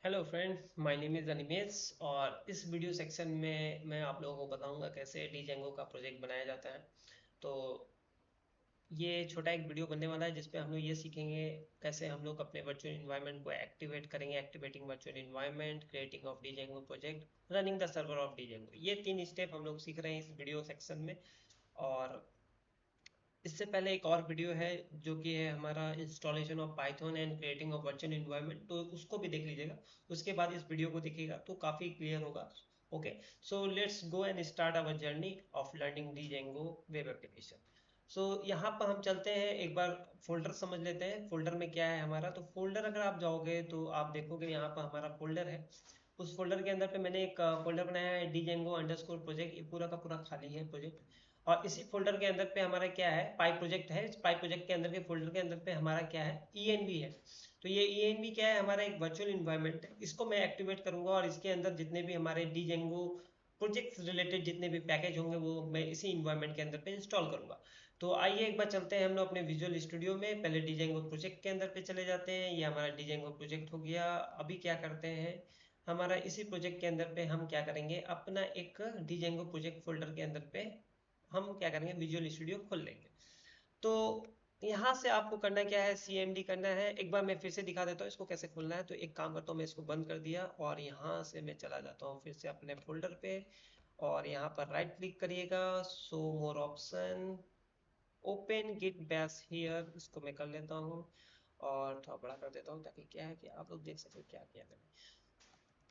Hello friends, my name is Animesh और इस video section में मैं आप लोगों को बताऊंगा कैसे डीजेंगो का प्रोजेक्ट बनाया जाता है। तो ये छोटा एक वीडियो बनने वाला है जिसपे हम लोग ये सीखेंगे कैसे हम लोग अपने वर्चुअल इन्वायरमेंट को एक्टिवेट करेंगे, activating virtual environment, creating of Django project, running the server of Django. ये 3 स्टेप हम लोग सीख रहे हैं इस वीडियो सेक्शन में। और इससे पहले एक और वीडियो है जो कि है हमारा installation of Python and creating of virtual environment, तो उसको भी देख लीजिएगा। उसके बाद इस वीडियो को देखिएगा तो काफ़ी क्लियर होगा। Okay, so let's go and start our journey of learning Django web application. So यहाँ पर हम चलते हैं, एक बार फोल्डर समझ लेते हैं फोल्डर में क्या है हमारा। तो फोल्डर अगर आप जाओगे तो आप देखोगे यहाँ पर हमारा फोल्डर है। उस फोल्डर के अंदर पे मैंने एक फोल्डर बनाया है डीजेंगो अंडरस्कोर प्रोजेक्ट। ये पूरा का पूरा खाली है प्रोजेक्ट। और इसी फोल्डर के अंदर पे हमारा क्या है, पाई प्रोजेक्ट है। इस पाई प्रोजेक्ट के अंदर के फोल्डर के अंदर पे हमारा क्या है, ईएनवी है। तो ये ईएनवी क्या है, हमारा एक वर्चुअल इन्वायरमेंट है। इसको मैं एक्टिवेट करूंगा और इसके अंदर जितने भी हमारे डीजेंगो प्रोजेक्ट रिलेटेड जितने भी पैकेज होंगे वो मैं इसी इन्वायरमेंट के अंदर पे इंस्टॉल करूंगा। तो आइए एक बार चलते हैं हम लोग अपने विजुअल स्टूडियो में। पहले डीजेंगो प्रोजेक्ट के अंदर पे चले जाते हैं। ये हमारा डीजेंगो प्रोजेक्ट हो गया। अभी क्या करते हैं, हमारा इसी प्रोजेक्ट के अंदर पे हम क्या करेंगे, अपना एक डीजेंगो प्रोजेक्ट फोल्डर के अंदर पे हम क्या करेंगे, विजुअल स्टूडियो खोल लेंगे। तो यहाँ से आपको करना क्या है, सीएमडी करना है। एक बार मैं फिर से दिखा देता हूँ इसको कैसे खोलना है। तो एक काम करता हूँ, मैं इसको बंद कर दिया और यहाँ से मैं चला जाता हूँ फिर से अपने फोल्डर पे। और यहाँ पर राइट क्लिक करिएगा, show more option, open git bash here, इसको मैं कर लेता हूँ और थोड़ा बड़ा कर देता हूँ ताकि क्या है कि आप लोग देख सकें क्या किया मैंने।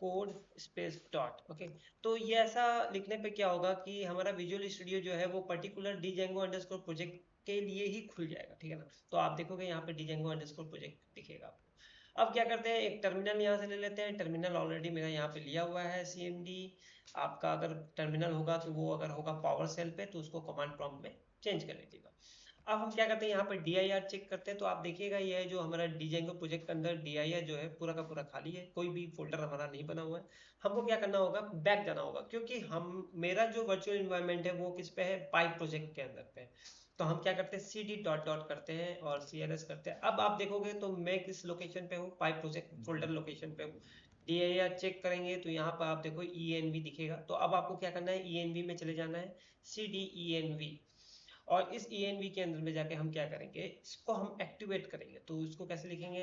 Code space dot, okay. तो ये ऐसा लिखने पे क्या होगा कि हमारा विजुअल स्टूडियो जो है वो पर्टिकुलर डीजेंगो अंडरस्कोर प्रोजेक्ट के लिए ही खुल जाएगा, ठीक है ना। तो आप देखोगे यहाँ पे डीजेंगो अंडरस्कोर प्रोजेक्ट दिखेगा आपको। अब क्या करते हैं, एक टर्मिनल यहाँ से ले लेते हैं। टर्मिनल ऑलरेडी मेरा यहाँ पे लिया हुआ है सीएमडी। आपका अगर टर्मिनल होगा तो वो अगर होगा पावर सेल पे तो उसको कमांड प्रॉम्प्ट में चेंज कर लीजिएगा। अब हम क्या करते हैं, यहाँ पर DIR चेक करते हैं। तो आप देखिएगा ये है जो हमारा डीजेंगो प्रोजेक्ट के अंदर DIR जो है पूरा का पूरा खाली है, कोई भी फोल्डर हमारा नहीं बना हुआ है। हमको क्या करना होगा, बैक जाना होगा, क्योंकि हम मेरा जो वर्चुअल इन्वायरमेंट है वो किस पे है, पाइप प्रोजेक्ट के अंदर पे है। तो हम क्या करते हैं, CD डॉट डॉट करते हैं और CLS करते हैं। अब आप देखोगे तो मैं किस लोकेशन पे हूँ, पाइप प्रोजेक्ट फोल्डर लोकेशन पे हूँ। DIR चेक करेंगे तो यहाँ पर आप देखो ENV दिखेगा। तो अब आपको क्या करना है, ENV में चले जाना है, CDENV। और इस ENV के अंदर में जाके हम क्या करेंगे, इसको हम एक्टिवेट करेंगे। तो इसको कैसे लिखेंगे,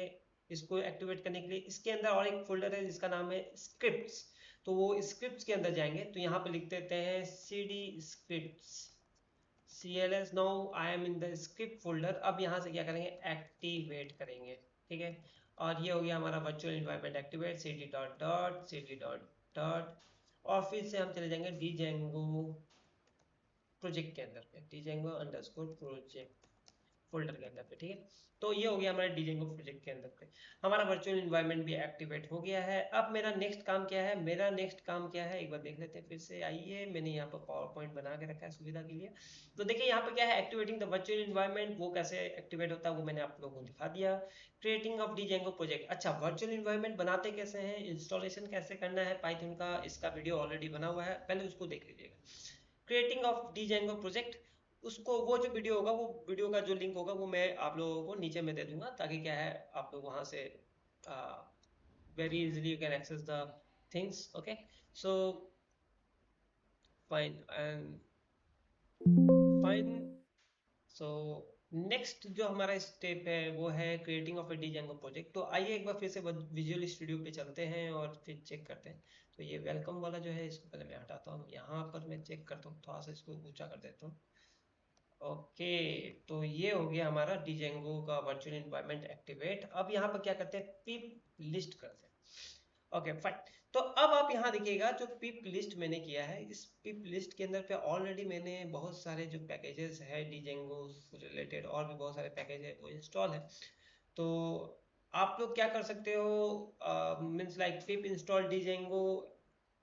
इसको एक्टिवेट करने के लिए इसके अंदर और एक फोल्डर है जिसका नाम है स्क्रिप्ट्स। तो वो स्क्रिप्ट्स के अंदर जाएंगे तो यहाँ पे लिख देते हैं CD scripts CLS। Now I am in the script folder. अब यहाँ से क्या करेंगे, एक्टिवेट करेंगे, ठीक है। और ये हो गया हमारा virtual environment activate, CD dot dot CD dot dot. और फिर से हम चले जाएंगे डीजेंगो प्रोजेक्ट के अंदर पे, डीजेंगो अंडरस्कोर प्रोजेक्ट फोल्डर के अंदर पे, ठीक है। तो ये हो गया हमारा डीजेंगो प्रोजेक्ट के अंदर पे, हमारा वर्चुअल इन्वायरमेंट भी एक्टिवेट हो गया है। अब मेरा नेक्स्ट काम क्या है, मेरा नेक्स्ट काम क्या है, एक बार देख लेते हैं फिर से। आइए, मैंने यहाँ पर पावर पॉइंट बना के रखा है सुविधा के लिए। तो देखिए यहाँ पे क्या है, एक्टिवेटिंग द वर्चुअल इन्वायरमेंट, वो कैसे एक्टिवेट होता है वो मैंने आप लोगों को दिखा दिया। क्रिएटिंग ऑफ डीजेंगो प्रोजेक्ट, अच्छा वर्चुअल इन्वायरमेंट बनाते कैसे हैं, इंस्टॉलेशन कैसे करना है पाइथन का, इसका वीडियो ऑलरेडी बना हुआ है, पहले उसको देख लीजिएगा। क्रिएटिंग ऑफ डीजेंगो प्रोजेक्ट, उसको वो जो वीडियो होगा, वो वीडियो का जो लिंक होगा वो मैं आप लोगों को नीचे में दे दूंगा, ताकि क्या है आप लोग वहां से very easily you can access the things, okay. So fine and fine. So next जो हमारा स्टेप है वो है creating of a Django project. तो आइए एक बार फिर से विजुअल स्टूडियो पे चलते हैं और फिर चेक करते हैं। तो ये वेलकम वाला जो है इसको पहले मैं हटाता हूँ, यहाँ पर मैं चेक करता हूँ, थोड़ा सा इसको ऊंचा कर देता हूँ। ओके, तो ये हो गया हमारा डीजेंगो का वर्चुअल इन्वायरमेंट एक्टिवेट। अब यहाँ पर क्या करते हैं, पिप लिस्ट करते हैं। Okay fine. तो अब आप यहाँ देखिएगा जो पिप लिस्ट मैंने किया है, इस पिप लिस्ट के अंदर पे ऑलरेडी मैंने बहुत सारे जो पैकेजेस है डीजेंगो रिलेटेड, और भी बहुत सारे पैकेज है वो इंस्टॉल है। तो आप लोग क्या कर सकते हो, मीन्स लाइक पिप इंस्टॉल डीजेंगो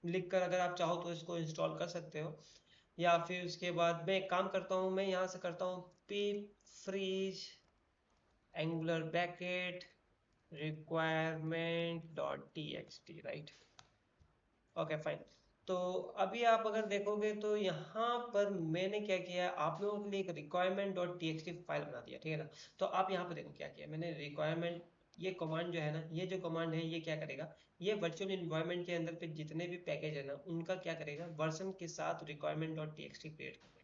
लिख कर अगर आप चाहो तो इसको इंस्टॉल कर सकते हो। या फिर उसके बाद मैं एक काम करता हूँ, मैं यहाँ से करता हूँ pip freeze angular bracket requirement dot txt, right. Okay fine. तो अभी आप अगर देखोगे तो यहाँ पर मैंने क्या किया है, आप लोगों के लिए एक requirement.txt फाइल बना दिया, ठीक है ना। तो आप यहाँ पे देखो क्या किया मैंने, रिक्वायरमेंट ये कमांड जो है ना, ये जो कमांड है ये क्या करेगा, ये वर्चुअल इन्वायरमेंट के अंदर पे जितने भी पैकेज है ना उनका क्या करेगा, वर्जन के साथ requirement डॉट टीएक्सटी क्रिएट कर देगा।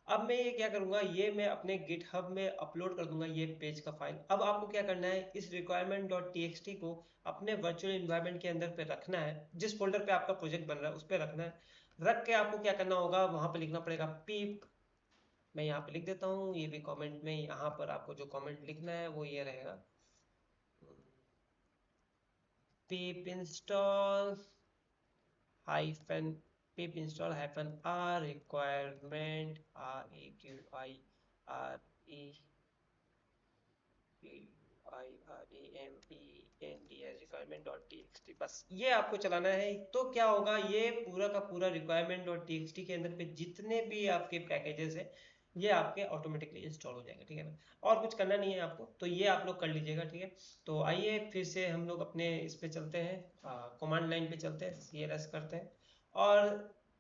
अब मैं ये क्या करूंगा, ये मैं अपने गिटहब में अपलोड कर दूंगा ये पेज का फाइल। अब आपको क्या करना है, इस requirement डॉट टीएक्सटी को अपने वर्चुअल इन्वायरमेंट के अंदर पे रखना है, जिस फोल्डर पे आपका प्रोजेक्ट बन रहा है उस पर रखना है। रख के आपको क्या करना होगा, वहां पे लिखना पड़ेगा पीप। मैं यहाँ पे लिख देता हूँ, ये भी कमेंट में यहाँ पर आपको जो कमेंट लिखना है वो ये रहेगा, pip install hyphen pip install hyphen r requirement requirement dot txt, बस ये आपको चलाना है। तो क्या होगा, ये पूरा का पूरा requirement डॉट txt के अंदर पे जितने भी आपके पैकेजेस है ये आपके ऑटोमेटिकली इंस्टॉल हो जाएंगे, ठीक है ना। और कुछ करना नहीं है आपको, तो ये आप लोग कर लीजिएगा, ठीक है। तो आइए फिर से हम लोग अपने इस पे चलते हैं, कमांड लाइन पे चलते हैं, cls करते हैं, और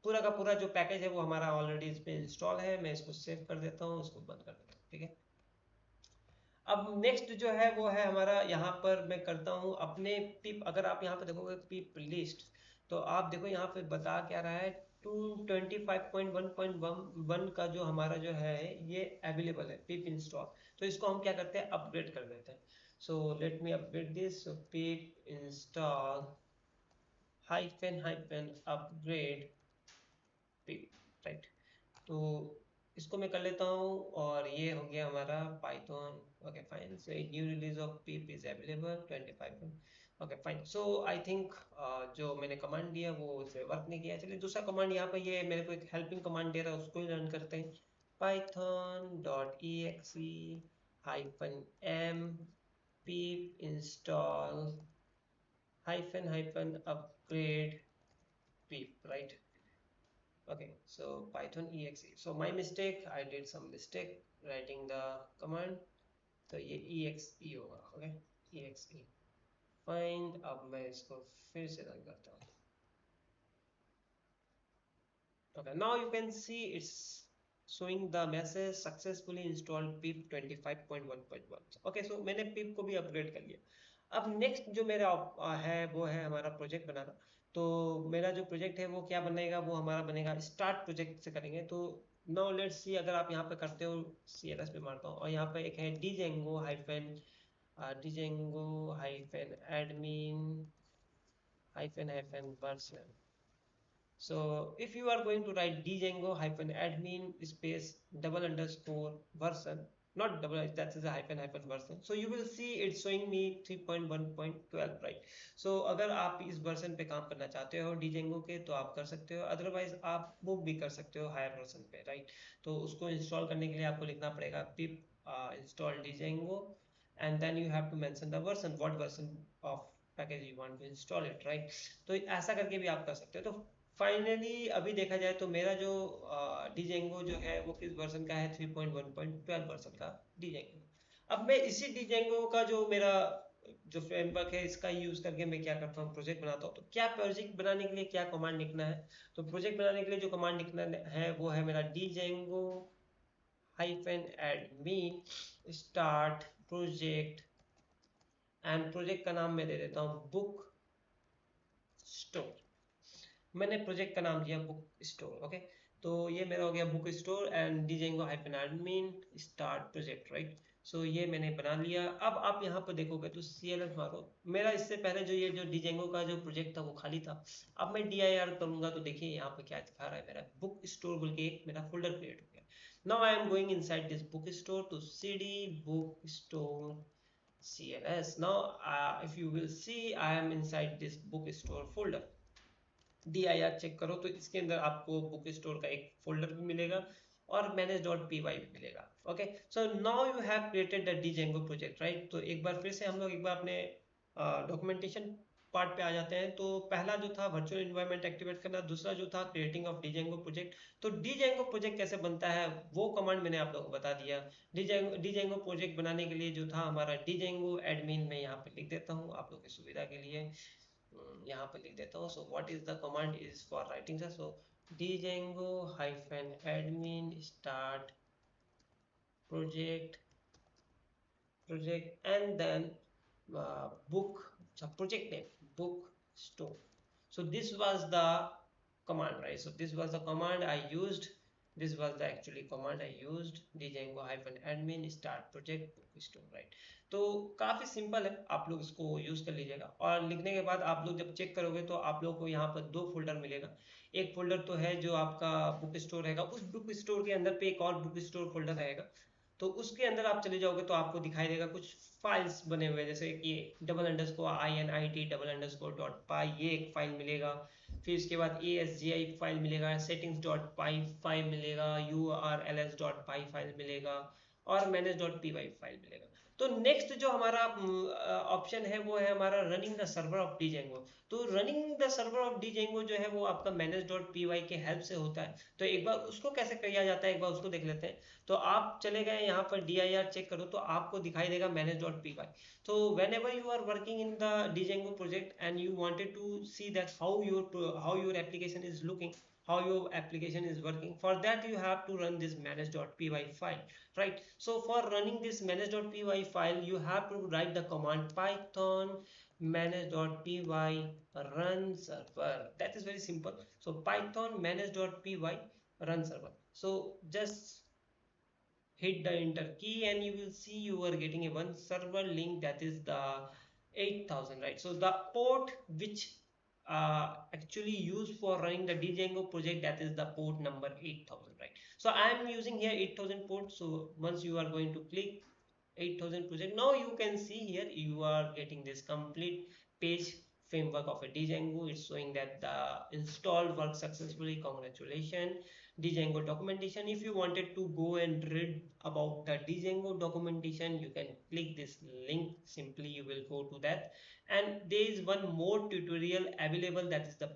पूरा का पूरा जो पैकेज है वो हमारा ऑलरेडी इस पे इंस्टॉल है। मैं इसको सेव कर देता हूँ, इसको बंद कर देता हूँ, ठीक है। अब नेक्स्ट जो है वो है हमारा, यहाँ पर मैं करता हूँ अपने पिप, अगर आप यहाँ पे देखोगे पिप लिस्ट, तो आप देखो यहाँ पे बता क्या रहा है, 225.1.1 का जो हमारा जो है ये अवेलेबल है पिप इंस्टॉल। तो इसको हम क्या करते हैं, अपग्रेड कर देते हैं। So let me upgrade this, so pip install hyphen hyphen upgrade pip, right. तो इसको मैं कर लेता हूँ, और ये हो गया हमारा Python. Okay fine, so new release of pip is available 25। Okay fine, so I think जो मैंने कमांड दिया वो उसे वर्क नहीं किया। चलिए दूसरा कमांड यहाँ पर ये मेरे को एक हेल्पिंग कमांड दे रहा है, उसको ही रन करते हैं। Python dot exe hyphen m pip install hyphen hyphen upgrade pip, right? Okay, so python exe, so my mistake, I did some mistake writing the command, तो ये exe होगा, okay, exe find। अब मैं इसको फिर से रन करता हूँ। Okay, now you can see it's showing the message successfully installed pip 25.1.1। okay, so मैंने pip को भी अपग्रेड कर लिया। अब नेक्स्ट जो मेरा है वो है हमारा प्रोजेक्ट बनाना। तो मेरा जो प्रोजेक्ट है वो क्या बनेगा, वो हमारा बनेगा स्टार्ट प्रोजेक्ट से करेंगे। तो नाउ लेट्स सी, अगर आप यहाँ पे करते हो, CLS पे मारता हूँ, और यहाँ पे एक है django hyphen admin hyphen hyphen version। So if you are going to write django hyphen admin space double underscore version, not double, that is a hyphen hyphen version, so you will see it's showing me 3.1.12, right? So अगर आप इस version पे काम करना चाहते हो django के तो आप कर सकते हो, अदरवाइज आप मूव भी कर सकते हो हायर वर्जन पे, राइट। तो उसको इंस्टॉल करने के लिए आपको लिखना पड़ेगा pip install django, and then you have to mention the version, what version of package you want to install it, right? तो ऐसा करके भी आप कर सकते हो। तो फाइनली अभी देखा जाए तो मेरा जो डिजेंगो जो है वो किस वर्जन का है, 3.1.12 वर्जन का डिजेंगो। अब मैं इसी डिजेंगो का जो मेरा जो फ्रेमवर्क है इसका यूज करके मैं क्या करता हूँ, प्रोजेक्ट बनाता हूँ। तो क्या प्रोजेक्ट बनाने के लिए क्या कमांड लिखना है, तो प्रोजेक्ट बनाने के लिए जो कमांड लिखना है वो है मेरा Django hyphen admin start project, and project का नाम मैं दे देता हूँ बुक स्टोर। मैंने प्रोजेक्ट का नाम दिया बुक स्टोर, ओके। तो ये मेरा हो गया book store and Django hyphen admin start project, right. So ये मैंने बना लिया। अब आप यहाँ पर देखोगे तो CLS मारो, मेरा इससे पहले जो ये जो डिजेंगो का जो प्रोजेक्ट था वो खाली था। अब मैं dir करूंगा तो देखिए यहाँ पे क्या दिखा रहा है, मेरा बुक स्टोर बोल के एक मेरा फोल्डर क्रिएट हो गया। Now I am going inside this book store, तो cd book store CLS। now if you will see I am inside this bookstore folder। dir check करो तो इसके अंदर आपको बुक स्टोर का एक फोल्डर भी मिलेगा और manage.py भी मिलेगा। Okay, so now you have created the django project, right. तो एक बार फिर से हम लोग एक बार अपने डॉक्यूमेंटेशन पार्ट पे आ जाते हैं। तो पहला जो था वर्चुअल एनवायरनमेंट एक्टिवेट करना, दूसरा जो था क्रिएटिंग ऑफ django प्रोजेक्ट। तो django प्रोजेक्ट कैसे बनता है वो कमांड मैंने आप लोगों को बता दिया। django प्रोजेक्ट बनाने के लिए जो था हमारा django एडमिन, मैं यहाँ पे लिख देता हूँ आप लोगों की सुविधा के लिए, यहाँ पे लिख देता हूँ। So what is the command is for writing sir, so django hyphen admin start project and then book, so project name book store. So this was the command, right? So this was the command I used. This was the actually command I used, django hyphen admin start project book store, right? तो काफी simple है, आप लोग इसको use कर लीजिएगा। और लिखने के बाद आप लोग जब चेक करोगे तो आप लोग को यहाँ पर दो फोल्डर मिलेगा। एक फोल्डर तो है जो आपका बुक स्टोर रहेगा, उस बुक स्टोर के अंदर पे एक और बुक स्टोर फोल्डर रहेगा। तो उसके अंदर आप चले जाओगे तो आपको दिखाई देगा कुछ फाइल्स बने हुए, जैसे कि $_init_.py, ये एक फाइल मिलेगा। फिर इसके बाद ASGI फाइल मिलेगा, settings.py फाइल मिलेगा, urls.py फाइल मिलेगा, और manage.py फाइल मिलेगा। तो नेक्स्ट जो हमारा ऑप्शन है वो है हमारा running the server of django। तो running the server of django जो है वो आपका manage.py के हेल्प से होता है। तो एक बार उसको कैसे किया जाता है, एक बार उसको देख लेते हैं। तो आप चले गए यहाँ पर dir चेक करो तो आपको दिखाई देगा manage.py। तो whenever you are working in the django project and you wanted to see that how your application is looking, how your application is working, for that you have to run this manage.py file, right? So for running this manage.py file you have to write the command python manage.py run server. That is very simple. So python manage.py run server. So just hit the enter key and you will see you are getting a one server link, that is the 8000, right? So the port which actually used for running the django project, that is the port number 8000, right? So I am using here 8000 port. So once you are going to click 8000 project, now you can see here you are getting this complete page framework of a django. It's showing that the install worked successfully, congratulations. Django documentation, if you wanted to go and read about the Django documentation, you can click this link, simply you will go to that. And there is one more tutorial available, that is the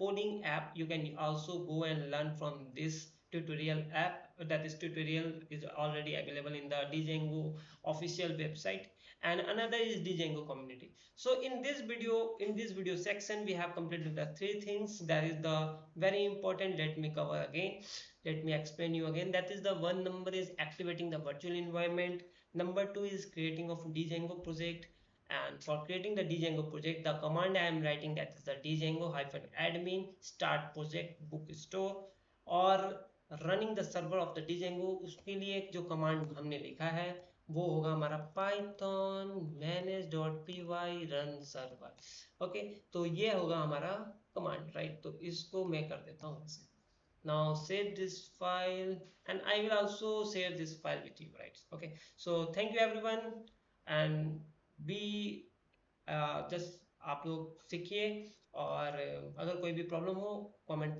Poding app. You can also go and learn from this tutorial app. That is tutorial is already available in the Django official website. And another is Django community. So in this video section we have completed the three things. That is the very important, let me cover again, let me explain you again. That is the one number is activating the virtual environment, number two is creating of Django project. And for creating the Django project, the command I am writing, that is the django hyphen admin start project book store, और running the server of the Django, उसके लिए जो command हमने लिखा है वो होगा हमारा python manage.py run server। Okay, तो ये होगा हमारा कमांड, राइट? तो इसको मैं कर देता हूँ ऐसे। Now save this file and I will also share this file with you, right? Okay, so thank you everyone and be just आप लोग सीखिए। और अगर कोई भी प्रॉब्लम हो कमेंट